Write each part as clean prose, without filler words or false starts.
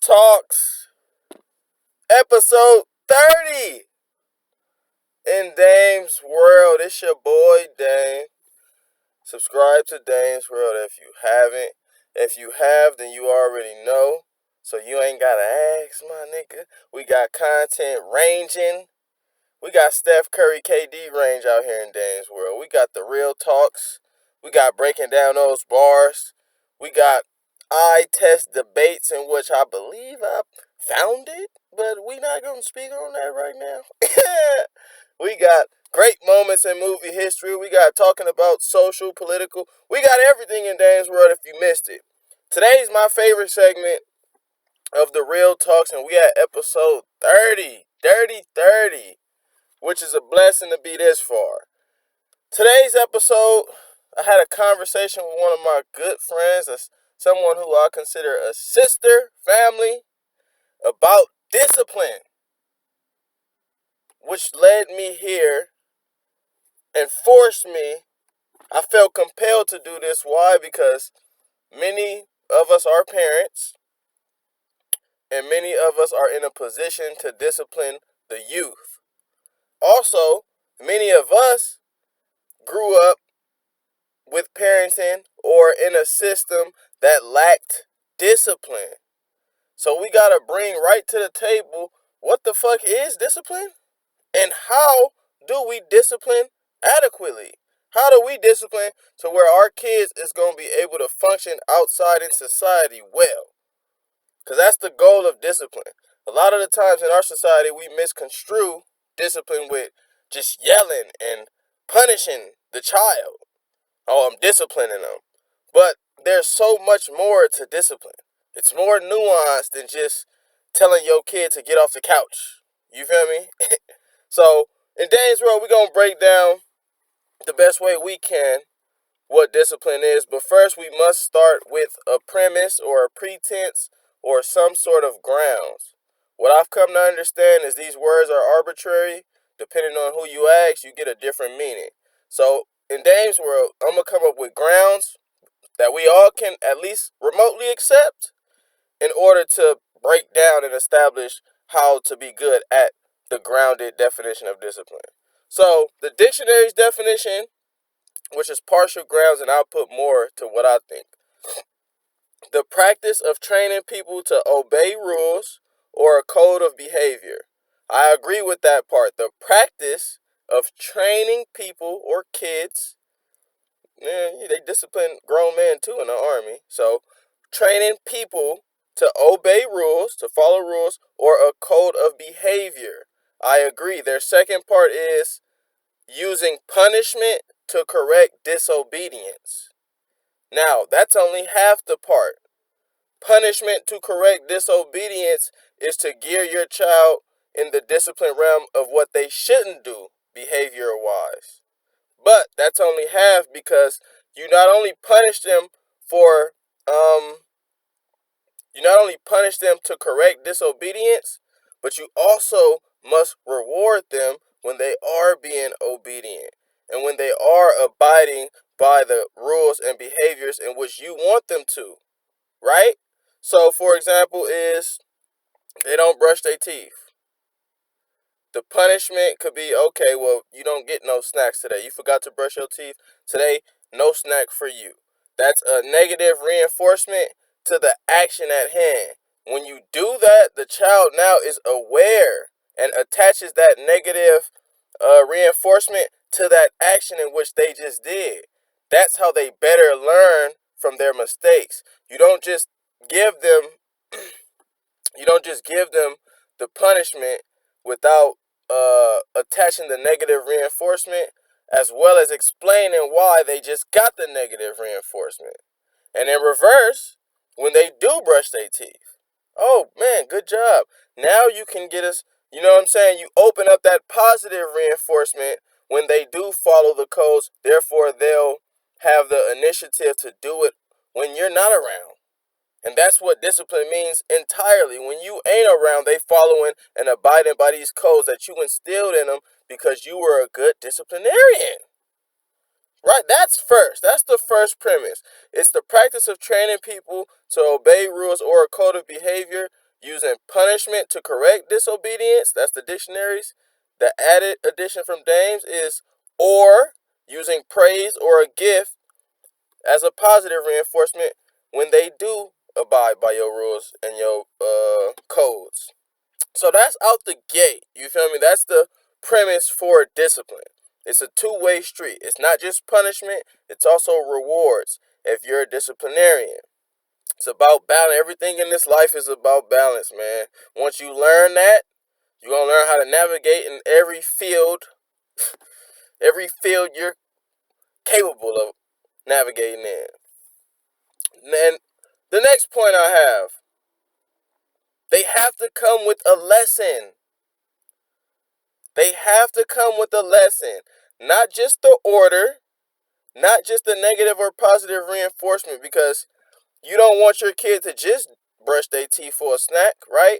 Talks, episode 30. In Dame's World, it's your boy Dame. Subscribe to Dame's World if you haven't. If you have, then you already know. So you ain't gotta ask, my nigga. We got content ranging. We got Steph Curry KD range out here in Dame's World. We got the real talks. We got breaking down those bars. We got eye test debates in which I believe I found it, but we not gonna speak on that right now. We got great moments in movie history. We got talking about social, political. We got everything in Dame's World if you missed it. Today's my favorite segment of the real talks, and we at episode 30. Dirty 30. Which is a blessing to be this far. Today's episode, I had a conversation with one of my good friends, someone who I consider a sister, family, about discipline, which led me here and forced me. I felt compelled to do this. Why? Because many of us are parents, and many of us are in a position to discipline the youth. Also, many of us grew up with parenting or in a system that lacked discipline. So we gotta bring right to the table what the fuck is discipline and how do we discipline adequately? How do we discipline to where our kids is gonna be able to function outside in society well? Because that's the goal of discipline. A lot of the times in our society we misconstrue discipline with just yelling and punishing the child. Oh, I'm disciplining them. But there's so much more to discipline. It's more nuanced than just telling your kid to get off the couch. You feel me? So, in Dane's World, we're going to break down the best way we can what discipline is. But first, we must start with a premise or a pretense or some sort of grounds. What I've come to understand is these words are arbitrary. Depending on who you ask, you get a different meaning. So, in Dame's World, I'm going to come up with grounds that we all can at least remotely accept in order to break down and establish how to be good at the grounded definition of discipline. So, the dictionary's definition, which is partial grounds, and I'll put more to what I think. The practice of training people to obey rules or a code of behavior. I agree with that part. The practice of training people or kids. Yeah, they discipline grown men too in the army. So, training people to obey rules, to follow rules, or a code of behavior. I agree. Their second part is using punishment to correct disobedience. Now, that's only half the part. Punishment to correct disobedience is to gear your child in the discipline realm of what they shouldn't do behavior-wise. But that's only half because you not only punish them for you not only punish them to correct disobedience, but you also must reward them when they are being obedient and when they are abiding by the rules and behaviors in which you want them to, right? So for example is they don't brush their teeth. The punishment could be, okay, well, you don't get no snacks today. You forgot to brush your teeth. Today, no snack for you. That's a negative reinforcement to the action at hand. When you do that, the child now is aware and attaches that negative reinforcement to that action in which they just did. That's how they better learn from their mistakes. You don't just give them the punishment without attaching the negative reinforcement as well as explaining why they just got the negative reinforcement. And in reverse, when they do brush their teeth, oh man, good job. Now you can get us, you know what I'm saying? You open up that positive reinforcement when they do follow the codes. Therefore, they'll have the initiative to do it when you're not around. And that's what discipline means entirely. When you ain't around, they following and abiding by these codes that you instilled in them because you were a good disciplinarian. Right? That's first. That's the first premise. It's the practice of training people to obey rules or a code of behavior using punishment to correct disobedience. That's the dictionaries. The added addition from Dames is or using praise or a gift as a positive reinforcement when they do abide by your rules and your codes. So that's out the gate. You feel me? That's the premise for discipline. It's a two-way street. It's not just punishment, it's also rewards if you're a disciplinarian. It's about balance. Everything in this life is about balance, man. Once you learn that, you're going to learn how to navigate in every field you're capable of navigating in. And the next point I have, they have to come with a lesson. They have to come with a lesson. Not just the order, not just the negative or positive reinforcement, because you don't want your kid to just brush their teeth for a snack, right?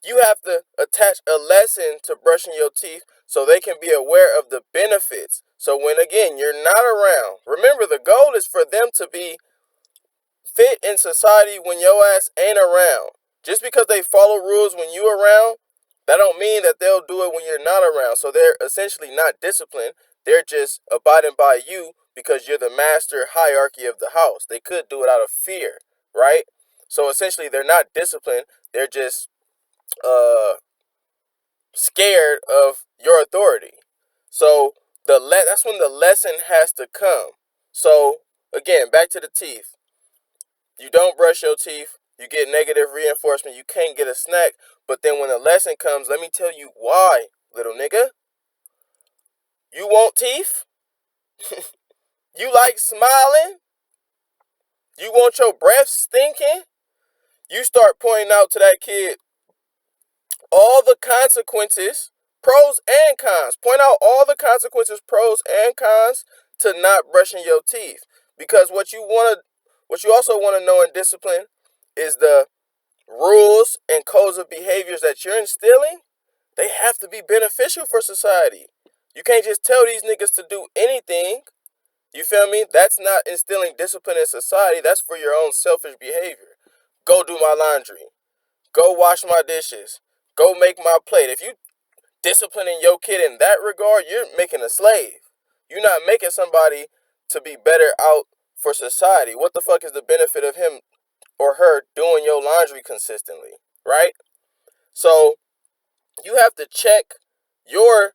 You have to attach a lesson to brushing your teeth so they can be aware of the benefits. So when, again, you're not around, remember the goal is for them to be fit in society when your ass ain't around. Just because they follow rules when you around, that don't mean that they'll do it when you're not around. So they're essentially not disciplined. They're just abiding by you because you're the master hierarchy of the house. They could do it out of fear, right? So essentially they're not disciplined. They're just scared of your authority. So that's when the lesson has to come. So again, back to the teeth. You don't brush your teeth, you get negative reinforcement, you can't get a snack. But then when the lesson comes, let me tell you why, little nigga. You want teeth? You like smiling? You want your breath stinking? You start pointing out to that kid all the consequences, pros and cons. Point out all the consequences, pros and cons to not brushing your teeth. Because what you also want to know in discipline is the rules and codes of behaviors that you're instilling. They have to be beneficial for society. You can't just tell these niggas to do anything. You feel me? That's not instilling discipline in society. That's for your own selfish behavior. Go do my laundry. Go wash my dishes. Go make my plate. If you disciplining your kid in that regard, you're making a slave. You're not making somebody to be better out for society. What the fuck is the benefit of him or her doing your laundry consistently, right? So you have to check your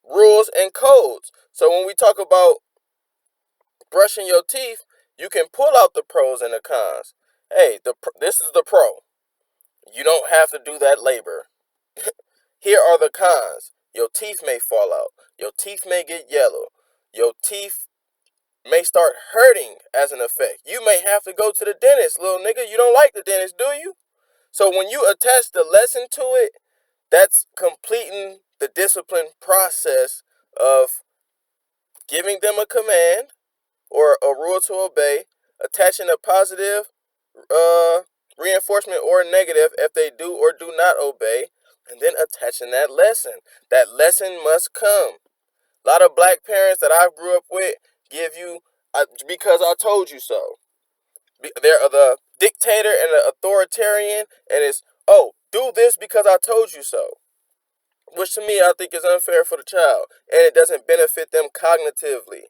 rules and codes. So when we talk about brushing your teeth, you can pull out the pros and the cons. Hey, this is the pro. You don't have to do that labor. Here are the cons. Your teeth may fall out. Your teeth may get yellow. Your teeth may start hurting as an effect. You may have to go to the dentist, little nigga. You don't like the dentist, do you? So when you attach the lesson to it, that's completing the discipline process of giving them a command or a rule to obey, attaching a positive reinforcement or a negative if they do or do not obey, and then attaching that lesson. That lesson must come. A lot of black parents that I grew up with give you because I told you so. They're the dictator and the authoritarian, and it's, oh, do this because I told you so. Which to me I think is unfair for the child, and it doesn't benefit them cognitively.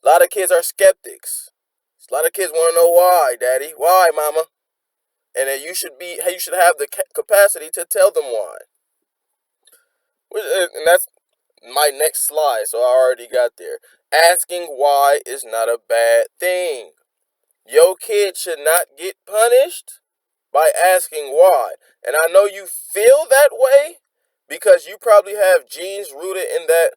A lot of kids are skeptics. A lot of kids want to know why, daddy, why, mama, and then you should have the capacity to tell them why. And that's my next slide, so I already got there. Asking why is not a bad thing. Your kid should not get punished by asking why. And I know you feel that way because you probably have genes rooted in that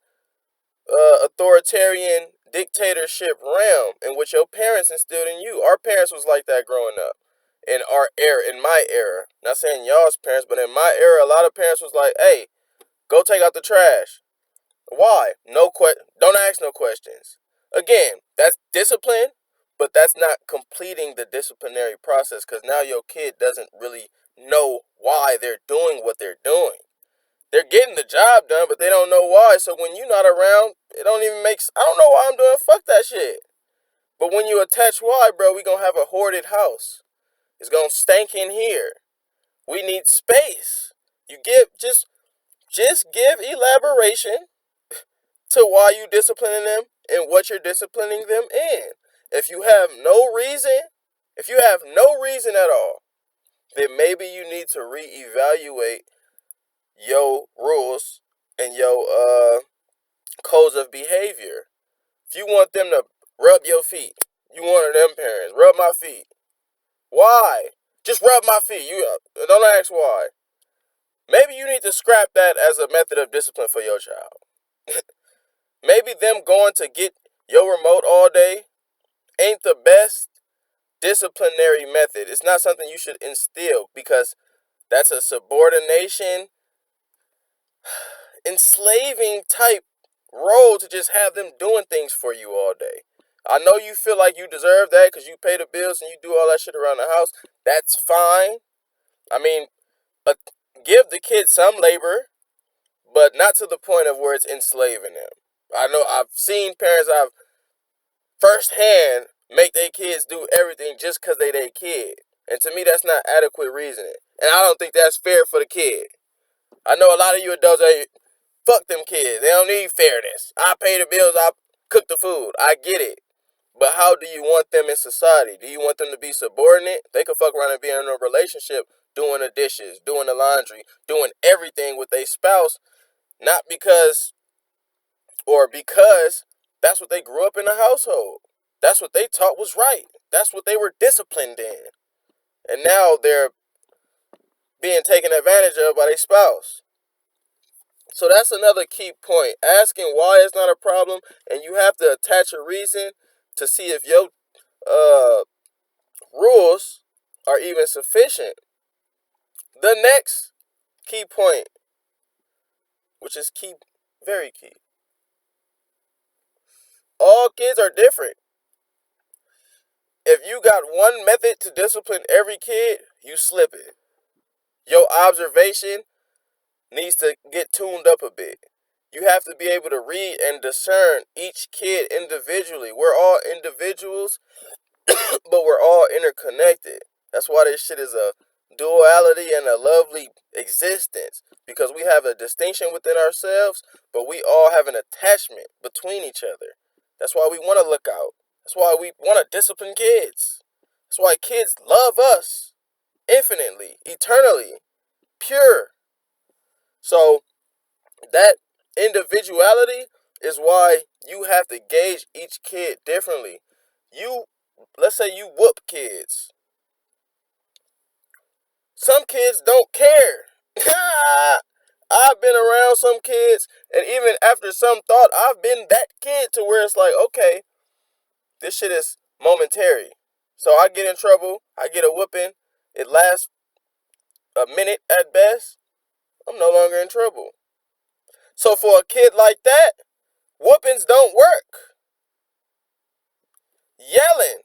authoritarian dictatorship realm in which your parents instilled in you. Our parents was like that growing up. In our era, in my era. Not saying y'all's parents, but in my era, a lot of parents was like, hey, go take out the trash. Why? Don't ask no questions. Again, that's discipline, but that's not completing the disciplinary process because now your kid doesn't really know why they're doing what they're doing. They're getting the job done, but they don't know why. So when you're not around, it don't even I don't know why I'm doing. Fuck that shit. But when you attach why, bro, we gonna have a hoarded house. It's gonna stank in here. We need space. You give just give elaboration to why you disciplining them and what you're disciplining them in. If you have no reason, at all, then maybe you need to reevaluate your rules and your codes of behavior. If you want them to rub your feet, you one of them parents, rub my feet. Why? Just rub my feet. You don't ask why. Maybe you need to scrap that as a method of discipline for your child. Maybe them going to get your remote all day ain't the best disciplinary method. It's not something you should instill because that's a subordination, enslaving type role to just have them doing things for you all day. I know you feel like you deserve that because you pay the bills and you do all that shit around the house. That's fine. I mean, give the kids some labor, but not to the point of where it's enslaving them. I know I've seen parents I've firsthand make their kids do everything just because they their kid. And to me, that's not adequate reasoning. And I don't think that's fair for the kid. I know a lot of you adults are, fuck them kids. They don't need fairness. I pay the bills, I cook the food. I get it. But how do you want them in society? Do you want them to be subordinate? They could fuck around and be in a relationship doing the dishes, doing the laundry, doing everything with their spouse, not because that's what they grew up in the household. That's what they taught was right. That's what they were disciplined in. And now they're being taken advantage of by their spouse. So that's another key point. Asking why is not a problem, and you have to attach a reason to see if your rules are even sufficient. The next key point, which is key, very key. All kids are different. If you got one method to discipline every kid, you slip it. Your observation needs to get tuned up a bit. You have to be able to read and discern each kid individually. We're all individuals, but we're all interconnected. That's why this shit is a duality and a lovely existence, because we have a distinction within ourselves, but we all have an attachment between each other. That's why we want to look out. That's why we want to discipline kids. That's why kids love us infinitely, eternally, pure. So that individuality is why you have to gauge each kid differently. Let's say you whoop kids. Some kids don't care. I've been around some kids, and even after some thought, I've been that kid to where it's like, okay, this shit is momentary. So I get in trouble, I get a whooping, it lasts a minute at best, I'm no longer in trouble. So for a kid like that, whoopings don't work. Yelling.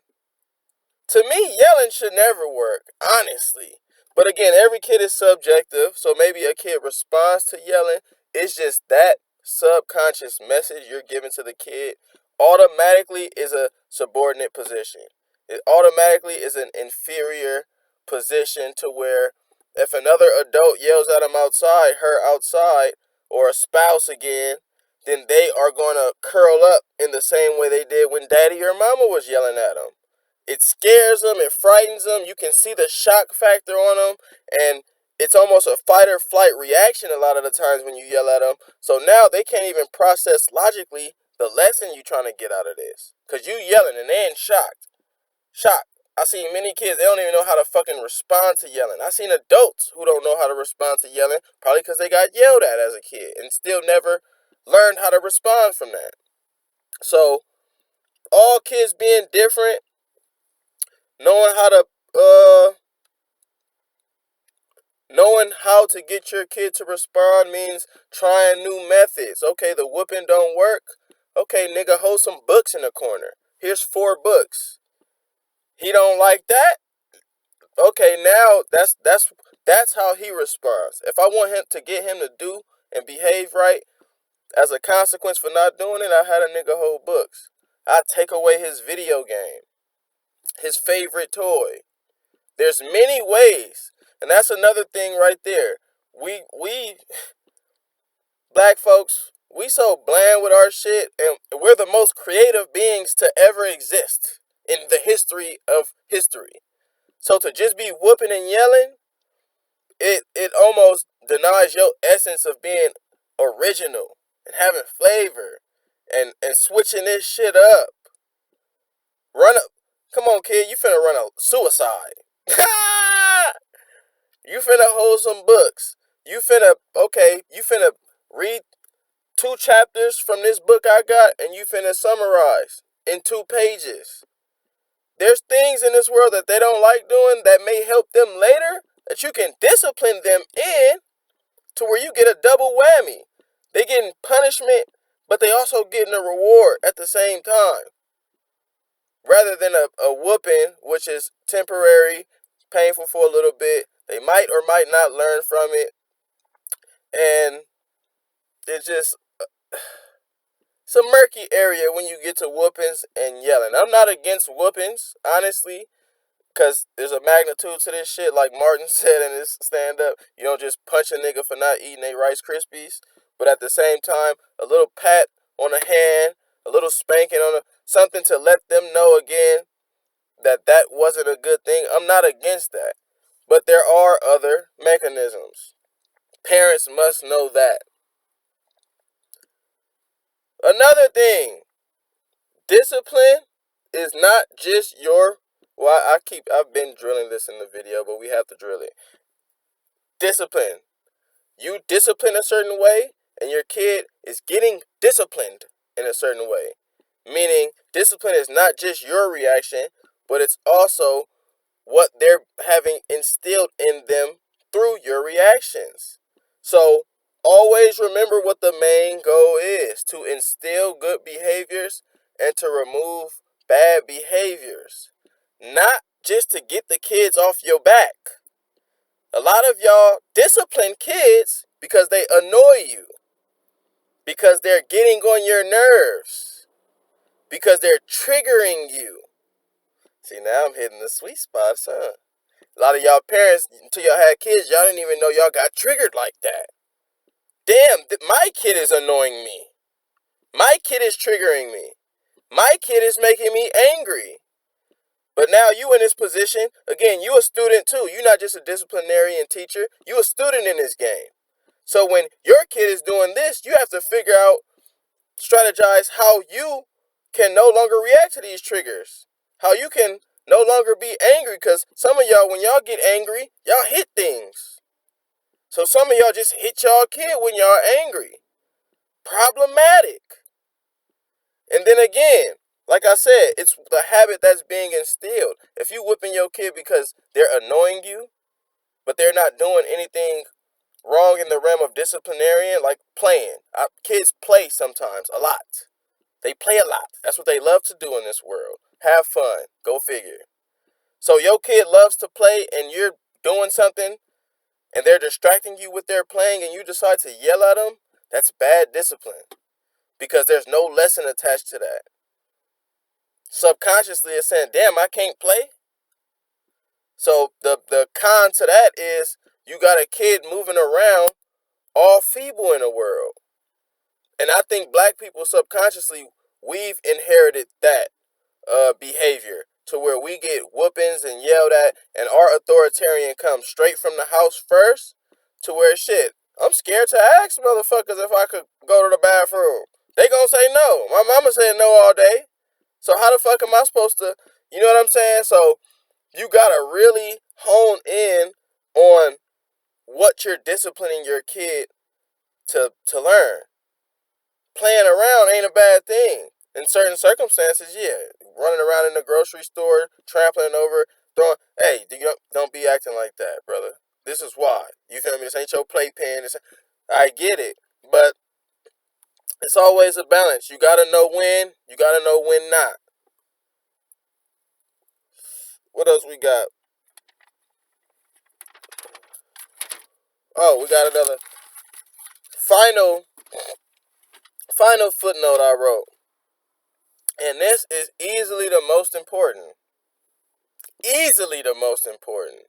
To me, yelling should never work, honestly. But again, every kid is subjective, so maybe a kid responds to yelling. It's just that subconscious message you're giving to the kid automatically is a subordinate position. It automatically is an inferior position to where if another adult yells at him outside, her outside, or a spouse again, then they are going to curl up in the same way they did when daddy or mama was yelling at them. It scares them, it frightens them. You can see the shock factor on them, and it's almost a fight or flight reaction a lot of the times when you yell at them. So now they can't even process logically the lesson you're trying to get out of this, because you yelling and they in shocked. Shocked. I seen many kids, they don't even know how to fucking respond to yelling. I seen adults who don't know how to respond to yelling, probably because they got yelled at as a kid and still never learned how to respond from that. So all kids being different, knowing how to get your kid to respond means trying new methods. Okay, the whooping don't work. Okay, nigga, hold some books in the corner. Here's 4 books. He don't like that. Okay, now that's how he responds. If I want him to get him to do and behave right, as a consequence for not doing it, I had a nigga hold books. I take away his video game, his favorite toy. There's many ways, and that's another thing right there. We black folks, we so bland with our shit, and we're the most creative beings to ever exist in the history of history. So to just be whooping and yelling, it almost denies your essence of being original and having flavor and switching this shit up. Run up. Come on, kid, you finna run a suicide. You finna hold some books. You finna read 2 chapters from this book I got, and you finna summarize in 2 pages. There's things in this world that they don't like doing that may help them later, that you can discipline them in to where you get a double whammy. They getting punishment, but they also getting a reward at the same time. Rather than a whooping, which is temporary, painful for a little bit, they might or might not learn from it, and it's just it's a murky area when you get to whoopings and yelling. I'm not against whoopings, honestly, because there's a magnitude to this shit. Like Martin said in his stand-up, you don't just punch a nigga for not eating a Rice Krispies. But at the same time, a little pat on the hand, a little spanking on something to let them know again that wasn't a good thing. I'm not against that. But there are other mechanisms. Parents must know that. Another thing, discipline is not just your, well, I've been drilling this in the video, but we have to drill it. Discipline. You discipline a certain way, and your kid is getting disciplined in a certain way. Meaning, discipline is not just your reaction, but it's also what they're having instilled in them through your reactions. So, always remember what the main goal is: to instill good behaviors and to remove bad behaviors. Not just to get the kids off your back. A lot of y'all discipline kids because they annoy you, because they're getting on your nerves, because they're triggering you. See, now I'm hitting the sweet spots, huh? A lot of y'all parents, until y'all had kids, y'all didn't even know y'all got triggered like that. Damn, my kid is annoying me. My kid is triggering me. My kid is making me angry. But now you in this position, again, you a student too. You're not just a disciplinarian teacher. You a student in this game. So when your kid is doing this, you have to figure out, strategize how you can no longer react to these triggers. How you can no longer be angry, because some of y'all, when y'all get angry, y'all hit things. So some of y'all just hit y'all kid when y'all angry. Problematic. And then again, like I said, it's the habit that's being instilled. If you whipping your kid because they're annoying you, but they're not doing anything wrong in the realm of disciplinarian, like playing. Kids play sometimes, a lot. They play a lot. That's what they love to do in this world. Have fun. Go figure. So your kid loves to play and you're doing something and they're distracting you with their playing and you decide to yell at them, that's bad discipline. Because there's no lesson attached to that. Subconsciously it's saying, damn, I can't play. So the con to that is you got a kid moving around all feeble in the world. And I think black people subconsciously, we've inherited that behavior to where we get whoopings and yelled at, and our authoritarian comes straight from the house first, to where shit, I'm scared to ask motherfuckers if I could go to the bathroom. They gonna say no. My mama said no all day. So how the fuck am I supposed to, you know what I'm saying? So you gotta really hone in on what you're disciplining your kid to learn. Playing around ain't a bad thing. In certain circumstances, yeah. Running around in the grocery store, trampling over, throwing, hey, don't be acting like that, brother. This is why. You feel me? This ain't your playpen. I get it. But it's always a balance. You gotta know when, you gotta know when not. What else we got? Oh, we got another final footnote I wrote. And this is easily the most important. easily the most important,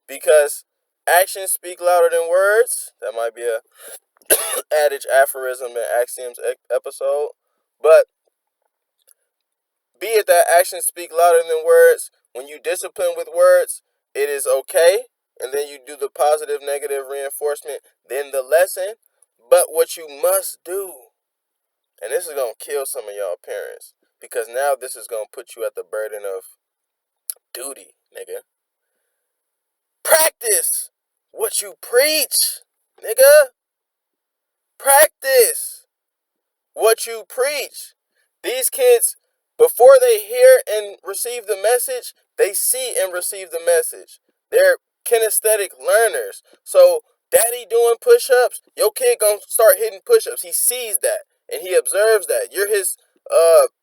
because actions speak louder than words. That might be a adage, aphorism, and axioms episode. But be it that actions speak louder than words, when you discipline with words, it is okay. And then you do the positive, negative reinforcement, then the lesson. But what you must do, and this is going to kill some of y'all parents, because now this is going to put you at the burden of duty, nigga. Practice what you preach, nigga. Practice what you preach. These kids, before they hear and receive the message, they see and receive the message. They're kinesthetic learners. So daddy doing push-ups, your kid gonna start hitting push-ups. He sees that and he observes that. You're his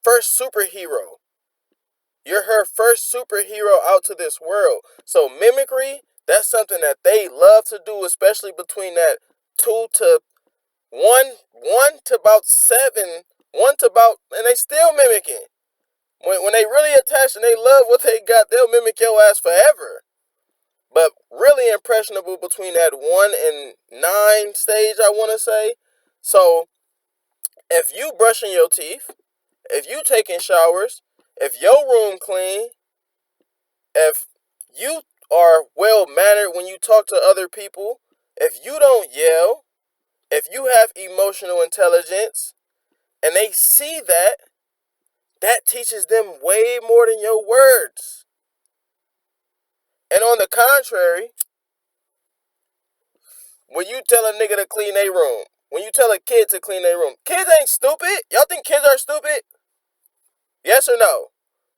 first superhero. You're her first superhero out to this world. So mimicry, that's something that they love to do, especially between that 2 to 1 to about 7, 1 to about, and they still mimicking. When they really attached and they love what they got, they'll mimic your ass forever. But really impressionable between that 1 and 9 stage, I want to say. So if you brushing your teeth, if you taking showers, if your room clean, if you are well mannered when you talk to other people, if you don't yell, if you have emotional intelligence, and they see that, that teaches them way more than your words. And on the contrary, when you tell a nigga to clean their room, when you tell a kid to clean their room, kids ain't stupid. Y'all think kids are stupid? Yes or no?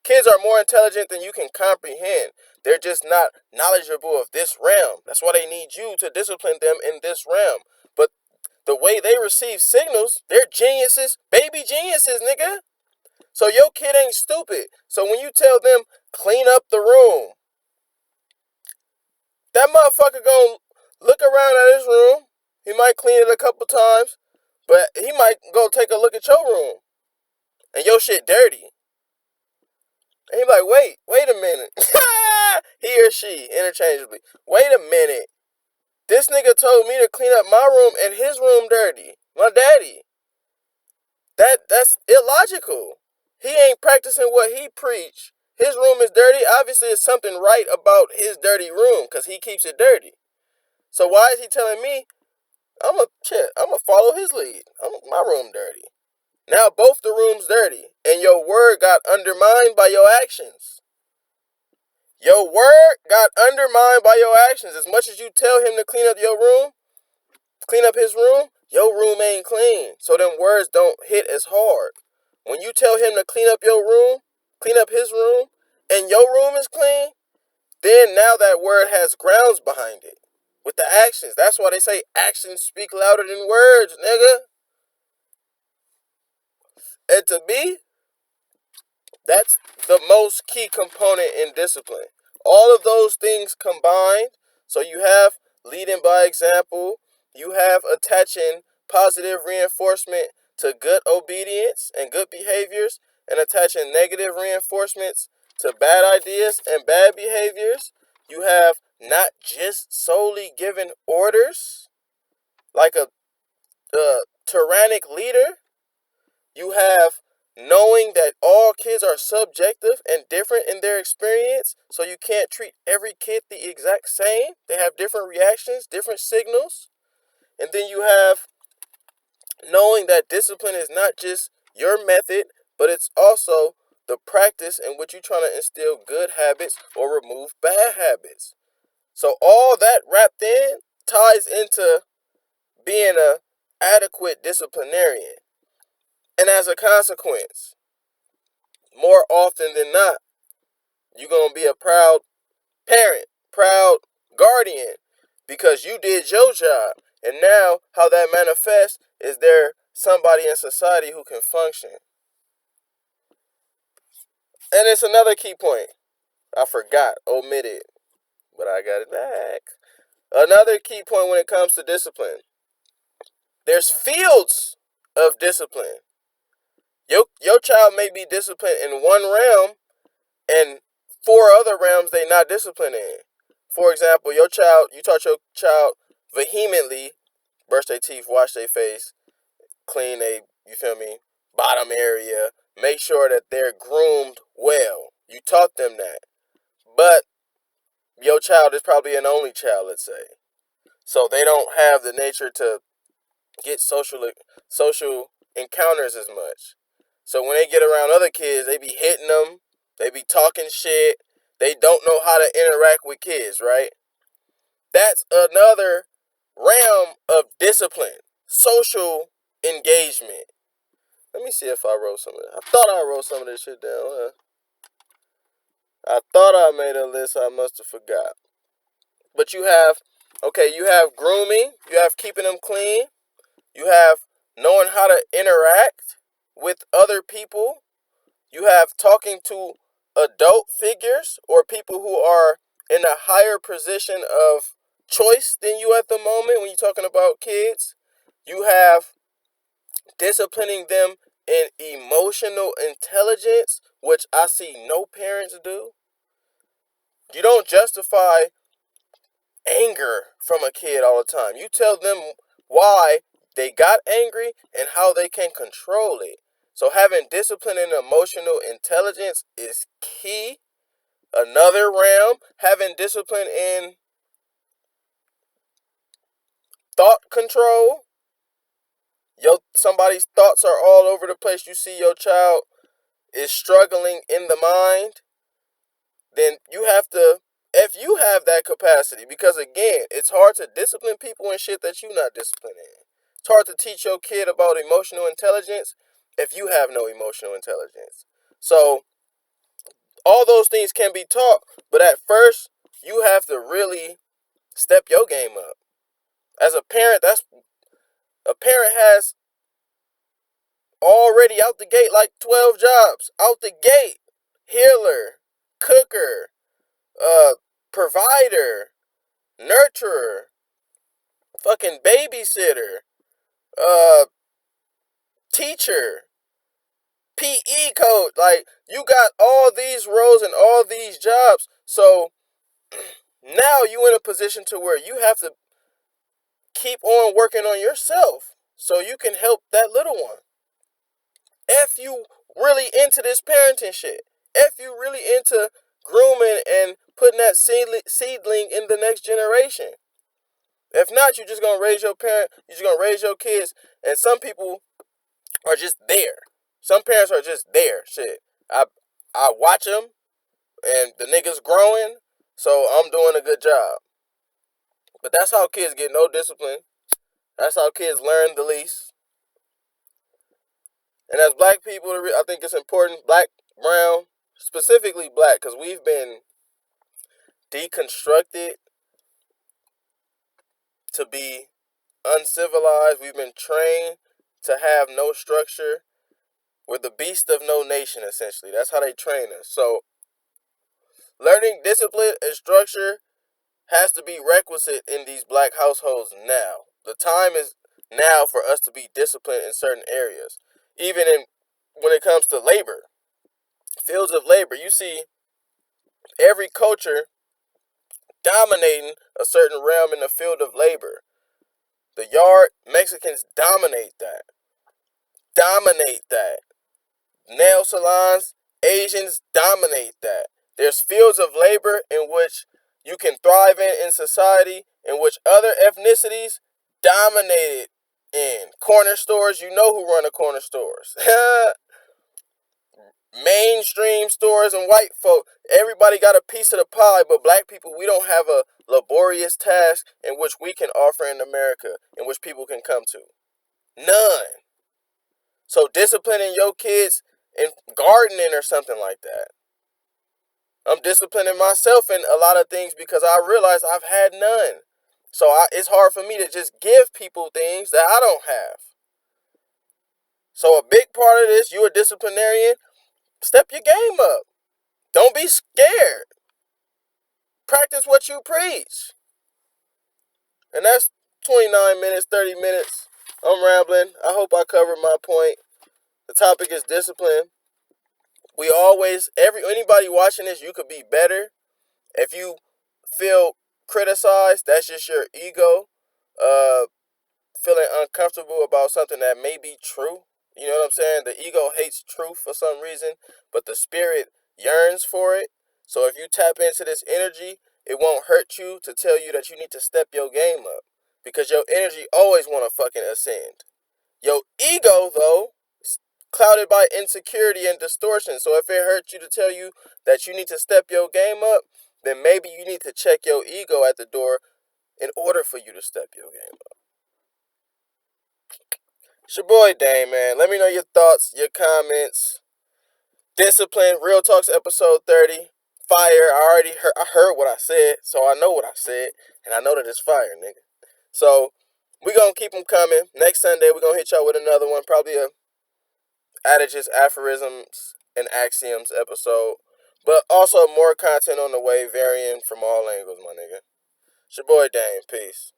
Kids are more intelligent than you can comprehend. They're just not knowledgeable of this realm. That's why they need you to discipline them in this realm. But the way they receive signals, they're geniuses, baby geniuses, nigga. So your kid ain't stupid. So when you tell them, clean up the room, that motherfucker gonna look around at his room. He might clean it a couple times, but he might go take a look at your room. And your shit dirty. And he like, wait a minute. He or she, interchangeably. Wait a minute. This nigga told me to clean up my room and his room dirty. My daddy. That's illogical. He ain't practicing what he preach. His room is dirty. Obviously, it's something right about his dirty room because he keeps it dirty. So why is he telling me I'm gonna follow his lead? My room dirty. Now both the rooms dirty, and your word got undermined by your actions. Your word got undermined by your actions. As much as you tell him to clean up your room, clean up his room, your room ain't clean. So them words don't hit as hard. When you tell him to clean up your room, clean up his room, and your room is clean, then now that word has grounds behind it. With the actions. That's why they say actions speak louder than words, nigga. And to me, that's the most key component in discipline. All of those things combined. So you have leading by example. You have attaching positive reinforcement to good obedience and good behaviors, and attaching negative reinforcements to bad ideas and bad behaviors. You have not just solely giving orders like a tyrannic leader. You have knowing that all kids are subjective and different in their experience, so you can't treat every kid the exact same. They have different reactions, different signals. And then you have knowing that discipline is not just your method, but it's also the practice in which you're trying to instill good habits or remove bad habits. So all that wrapped in ties into being a adequate disciplinarian. And as a consequence, more often than not, you're going to be a proud parent, proud guardian, because you did your job. And now how that manifests is there somebody in society who can function. And it's another key point. I forgot, omitted, but I got it back. Another key point when it comes to discipline. There's fields of discipline. Your child may be disciplined in one realm, and 4 other realms they not disciplined in. For example, you taught your child vehemently brush their teeth, wash their face, clean they, you feel me, bottom area, make sure that they're groomed well. You taught them that. But your child is probably an only child, let's say. So they don't have the nature to get social encounters as much. So when they get around other kids, they be hitting them, they be talking shit, they don't know how to interact with kids, right? That's another realm of discipline, social engagement. Let me see if I wrote some of it. I thought I wrote some of this shit down. I thought I made a list. I must have forgot. But you have grooming. You have keeping them clean. You have knowing how to interact with other people. You have talking to adult figures or people who are in a higher position of choice than you at the moment when you're talking about kids. You have disciplining them in emotional intelligence, which I see no parents do. You don't justify anger from a kid all the time. You tell them why they got angry and how they can control it. So having discipline and emotional intelligence is key. Another realm, having discipline in thought control. Somebody's thoughts are all over the place. You see your child is struggling in the mind, then you have to, if you have that capacity, because again, it's hard to discipline people in shit that you're not disciplined in. It's hard to teach your kid about emotional intelligence if you have no emotional intelligence. So all those things can be taught, but at first you have to really step your game up. As a parent, a parent has already out the gate like 12 jobs. Out the gate. Healer, cooker, provider, nurturer, fucking babysitter, uh, teacher, PE coach. Like, you got all these roles and all these jobs. So now you in a position to where you have to keep on working on yourself so you can help that little one. If you really into this parenting shit, if you really into grooming and putting that seedling in the next generation. If not, you're just gonna you're just gonna raise your kids, and some people are just there. Some parents are just there. Shit, I watch them, and the niggas growing, so I'm doing a good job. But that's how kids get no discipline. That's how kids learn the least. And as black people, I think it's important, black, brown, specifically black, because we've been deconstructed to be uncivilized. We've been trained to have no structure. We're the beast of no nation, essentially. That's how they train us. So, learning discipline and structure has to be requisite in these black households now. The time is now for us to be disciplined in certain areas. Even when it comes to labor, fields of labor, you see every culture dominating a certain realm in the field of labor. The yard, Mexicans dominate that. Dominate that. Nail salons, Asians dominate that. There's fields of labor in which you can thrive in society, in which other ethnicities dominate in. Corner stores, you know who run the corner stores. Mainstream stores and white folk, everybody got a piece of the pie, but black people, we don't have a laborious task in which we can offer in America, in which people can come to. None. So disciplining your kids in gardening or something like that. I'm disciplining myself in a lot of things because I realize I've had none. So it's hard for me to just give people things that I don't have. So a big part of this, you're a disciplinarian, step your game up. Don't be scared. Practice what you preach. And that's 29 minutes, 30 minutes. I'm rambling. I hope I covered my point. The topic is discipline. Anybody watching this, you could be better. If you feel criticized, that's just your ego uh, feeling uncomfortable about something that may be true. You know what I'm saying? The ego hates truth for some reason, but the spirit yearns for it. So if you tap into this energy, it won't hurt you to tell you that you need to step your game up. Because your energy always want to fucking ascend. Your ego, though, is clouded by insecurity and distortion. So if it hurts you to tell you that you need to step your game up, then maybe you need to check your ego at the door in order for you to step your game up. It's your boy Dane, man. Let me know your thoughts, your comments. Discipline, Real Talks episode 30. Fire. I heard what I said, so I know what I said, and I know that it's fire, nigga. So we gonna keep them coming. Next Sunday we gonna hit y'all with another one, probably a adages, aphorisms, and axioms episode. But also more content on the way, varying from all angles, my nigga. It's your boy Dane. Peace.